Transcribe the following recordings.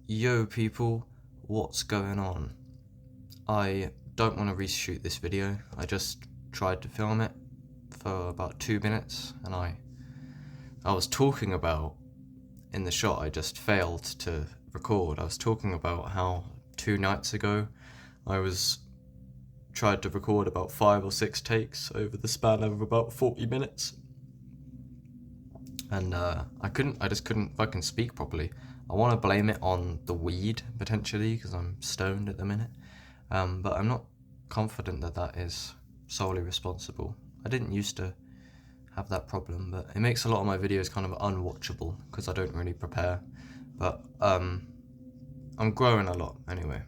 Yo people, what's going on? I don't want to reshoot this video. I just tried to film it for about 2 minutes and I was talking about, in the shot I just failed to record, I was talking about how 2 nights ago I tried to record about 5 or 6 takes over the span of about 40 minutes. And I just couldn't fucking speak properly. I want to blame it on the weed, potentially, because I'm stoned at the minute. But I'm not confident that that is solely responsible. I didn't used to have that problem, but it makes a lot of my videos kind of unwatchable, because I don't really prepare. But I'm growing a lot, anyway,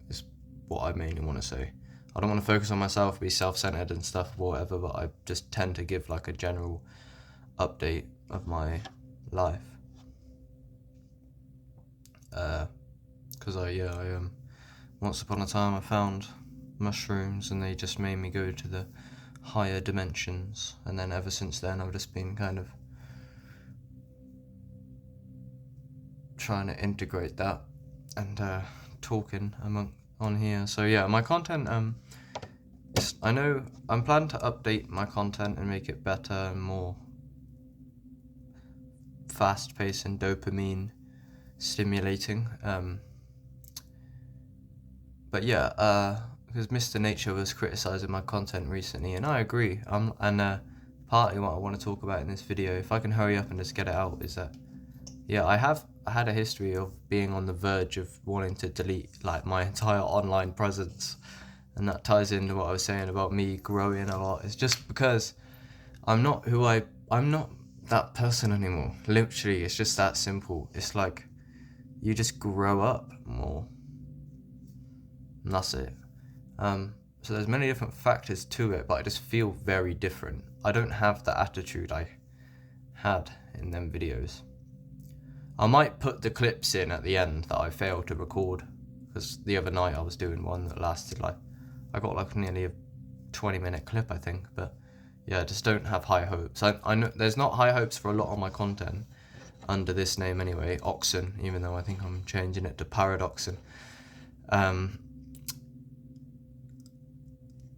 is what I mainly want to say. I don't want to focus on myself, be self-centered and stuff, or whatever, but I just tend to give like a general update of my life. Because once upon a time I found mushrooms and they just made me go to the higher dimensions, and then ever since then I've just been kind of trying to integrate that and talking on here. So yeah, my content, I know I'm planning to update my content and make it better and more fast-paced and dopamine stimulating. But yeah, because Mr. Nature was criticizing my content recently, and I agree. And partly what I want to talk about in this video, if I can hurry up and just get it out, is that yeah, I had a history of being on the verge of wanting to delete like my entire online presence, and that ties into what I was saying about me growing a lot. It's just because I'm not that person anymore. Literally, it's just that simple. It's like you just grow up more, and that's it. So there's many different factors to it, but I just feel very different. I don't have the attitude I had in them videos. I might put the clips in at the end that I failed to record, because the other night I was doing one that lasted I got like nearly a 20-minute clip, I think. But yeah, just don't have high hopes. I know there's not high hopes for a lot of my content under this name anyway, OXSN, even though I think I'm changing it to Paradoxin.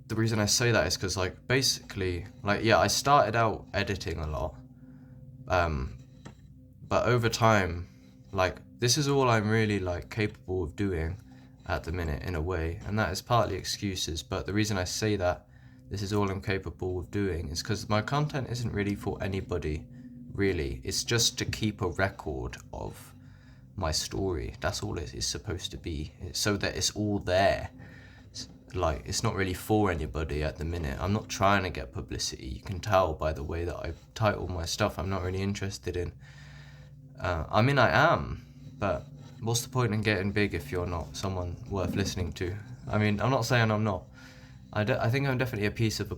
The reason I say that is because basically I started out editing a lot, but over time, this is all I'm really capable of doing at the minute, in a way, and that is partly excuses. But the reason I say that this is all I'm capable of doing is because my content isn't really for anybody, really. It's just to keep a record of my story. That's all it is supposed to be, so that it's all there. It's not really for anybody at the minute. I'm not trying to get publicity. You can tell by the way that I title my stuff. I'm not really interested in I mean, I am, but what's the point in getting big if you're not someone worth listening to? I mean, I'm not saying I'm not. I think I'm definitely a piece of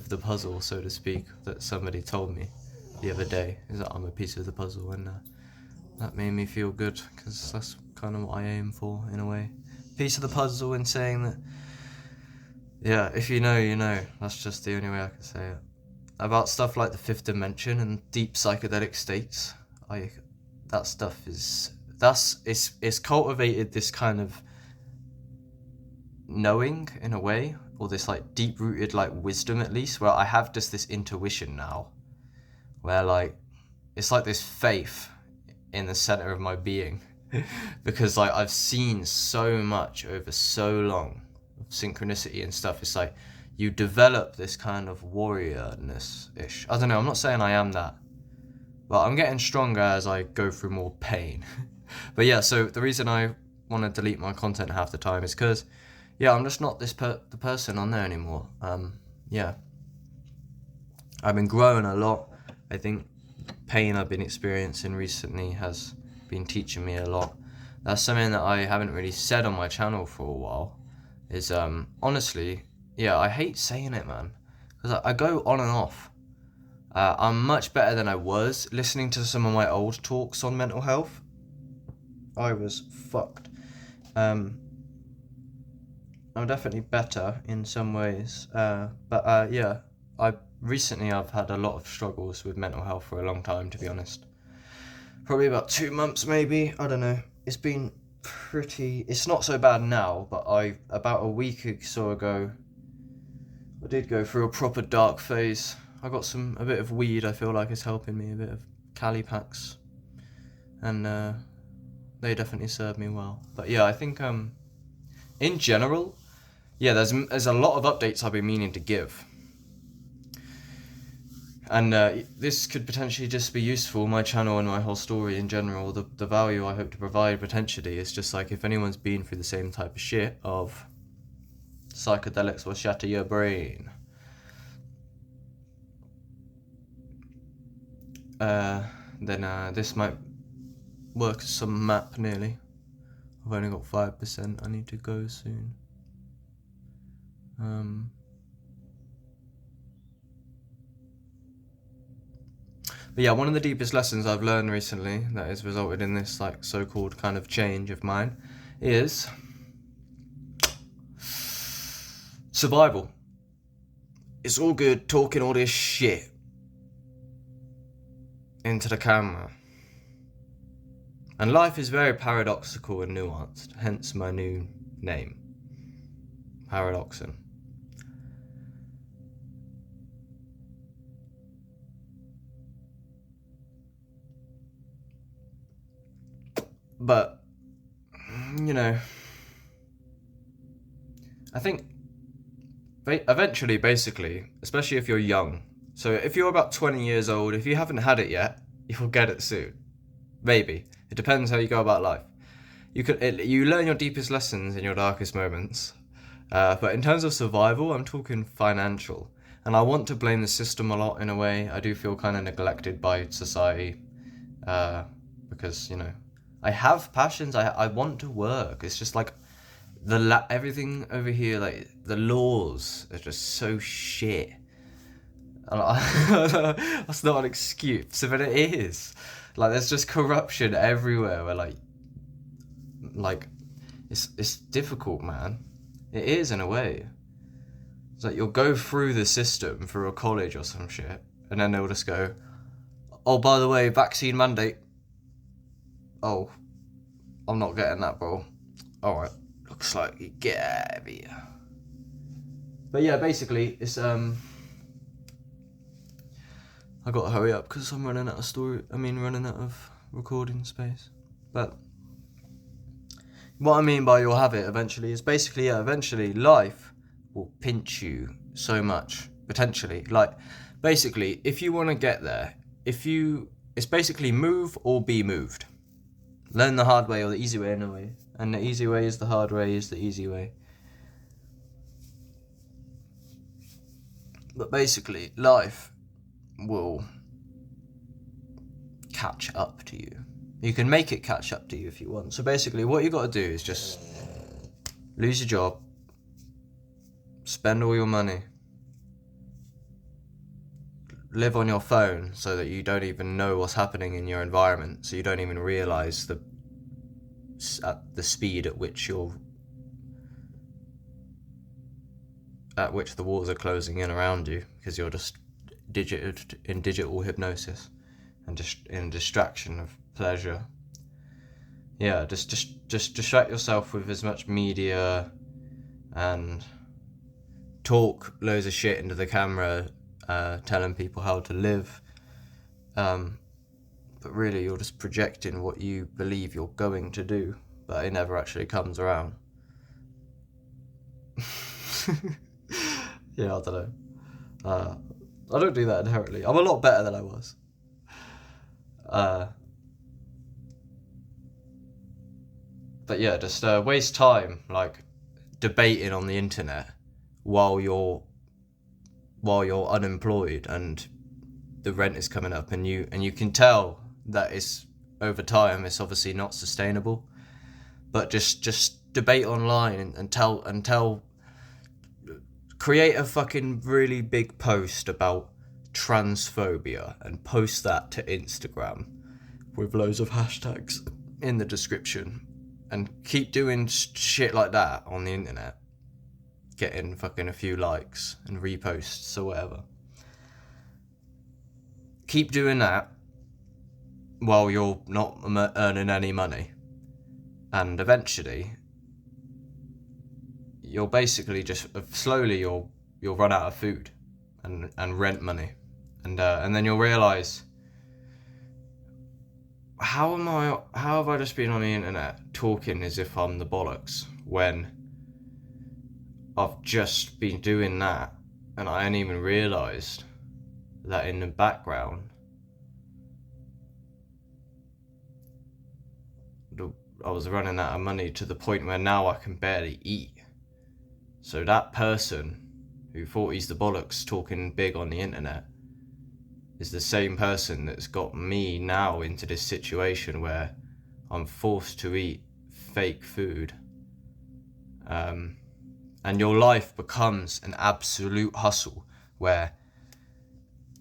the puzzle, so to speak, that somebody told me the other day, is that I'm a piece of the puzzle, and that made me feel good, because that's kind of what I aim for, in a way. Piece of the puzzle, in saying that, yeah, if you know, you know. That's just the only way I can say it. About stuff like the fifth dimension and deep psychedelic states, that stuff it's cultivated this kind of knowing, in a way, or this deep-rooted wisdom, at least, where I have just this intuition now, where it's like this faith in the center of my being, because I've seen so much over so long of synchronicity and stuff. It's you develop this kind of warriorness-ish. I don't know, I'm not saying I am that, but I'm getting stronger as I go through more pain. But yeah, so the reason I want to delete my content half the time is because, yeah, I'm just not the person on there anymore. Yeah, I've been growing a lot. I think pain I've been experiencing recently has been teaching me a lot. That's something that I haven't really said on my channel for a while, is honestly, yeah, I hate saying it, man, because I go on and off. I'm much better than I was. Listening to some of my old talks on mental health, I was fucked. I'm definitely better in some ways, but yeah, I've had a lot of struggles with mental health for a long time, to be honest. Probably about 2 months, maybe, I don't know. It's been it's not so bad now, but about a week or so ago, I did go through a proper dark phase. I got a bit of weed. I feel like is helping me, a bit of Cali packs, and they definitely served me well. But yeah, I think in general, yeah, there's a lot of updates I've been meaning to give. And this could potentially just be useful, my channel and my whole story in general. The value I hope to provide potentially is just like if anyone's been through the same type of shit of psychedelics will shatter your brain. Then this might work as some map nearly. I've only got 5%, I need to go soon. But yeah, one of the deepest lessons I've learned recently that has resulted in this like so-called kind of change of mine is survival. It's all good talking all this shit into the camera. And life is very paradoxical and nuanced, hence my new name, OXSN. But, you know, I think eventually, basically, especially if you're young, so if you're about 20 years old, if you haven't had it yet, you'll get it soon. Maybe. It depends how you go about life. You learn your deepest lessons in your darkest moments. But in terms of survival, I'm talking financial. And I want to blame the system a lot in a way. I do feel kind of neglected by society. Because, you know, I have passions. I want to work. It's just like everything over here, like the laws are just so shit. That's not an excuse, but it is. Like there's just corruption everywhere. Where like it's difficult, man. It is in a way. It's like you'll go through the system through a college or some shit, and then they'll just go, "Oh, by the way, vaccine mandate." Oh, I'm not getting that, bro. All right, looks like you get out of here. But yeah, basically, it's I gotta hurry up because I'm running out of recording space. But what I mean by you'll have it eventually is basically, yeah, eventually life will pinch you so much, potentially. Like, basically, if you want to get there, it's basically move or be moved. Learn the hard way or the easy way in a way. And the easy way is the hard way is the easy way. But basically, life will catch up to you. You can make it catch up to you if you want. So basically, what you got to do is just lose your job, spend all your money, live on your phone so that you don't even know what's happening in your environment, so you don't even realize the speed at which the walls are closing in around you, because you're just in digital hypnosis and just in distraction of pleasure. Yeah, just distract yourself with as much media and talk loads of shit into the camera, telling people how to live, but really you're just projecting what you believe you're going to do, but it never actually comes around. Yeah, I don't know. I don't do that inherently. I'm a lot better than I was. But yeah, just waste time like debating on the internet while you're unemployed and the rent is coming up, and you can tell that it's over time it's obviously not sustainable. But just debate online and tell create a fucking really big post about transphobia and post that to Instagram with loads of hashtags in the description, and keep doing shit like that on the internet, getting fucking a few likes and reposts or whatever. Keep doing that while you're not earning any money, And eventually, you'll basically just slowly you'll run out of food and rent money, and then you'll realise, how have I just been on the internet talking as if I'm the bollocks when I've just been doing that, and I hadn't even realised that in the background I was running out of money to the point where now I can barely eat. So that person who thought he's the bollocks talking big on the internet is the same person that's got me now into this situation where I'm forced to eat fake food. And your life becomes an absolute hustle where,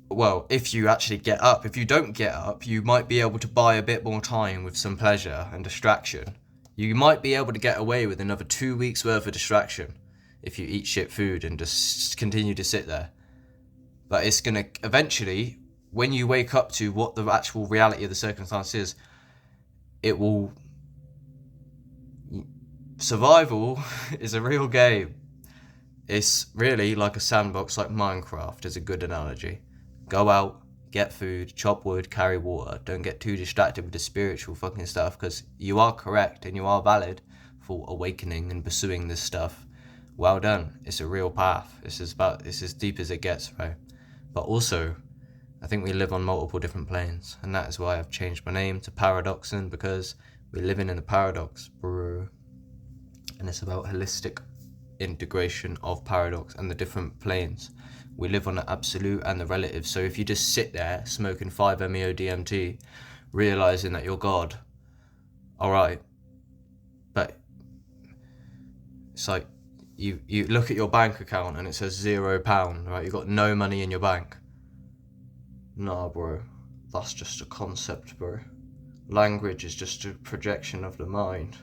well, if you actually get up, if you don't get up, you might be able to buy a bit more time with some pleasure and distraction. You might be able to get away with another 2 weeks worth of distraction if you eat shit food and just continue to sit there. But it's gonna eventually, when you wake up to what the actual reality of the circumstance is, it will... Survival is a real game. It's really like a sandbox, like Minecraft is a good analogy. Go out, get food, chop wood, carry water. Don't get too distracted with the spiritual fucking stuff, because you are correct and you are valid for awakening and pursuing this stuff. Well done. It's a real path. It's as deep as it gets, right? But also, I think we live on multiple different planes, and that is why I've changed my name to Paradoxin, because we're living in a paradox, bro. And it's about holistic integration of paradox and the different planes. We live on the absolute and the relative. So if you just sit there smoking 5-MeO DMT, realizing that you're God, alright, but it's like you look at your bank account and it says £0, right? You've got no money in your bank. Nah, bro, that's just a concept, bro. Language is just a projection of the mind.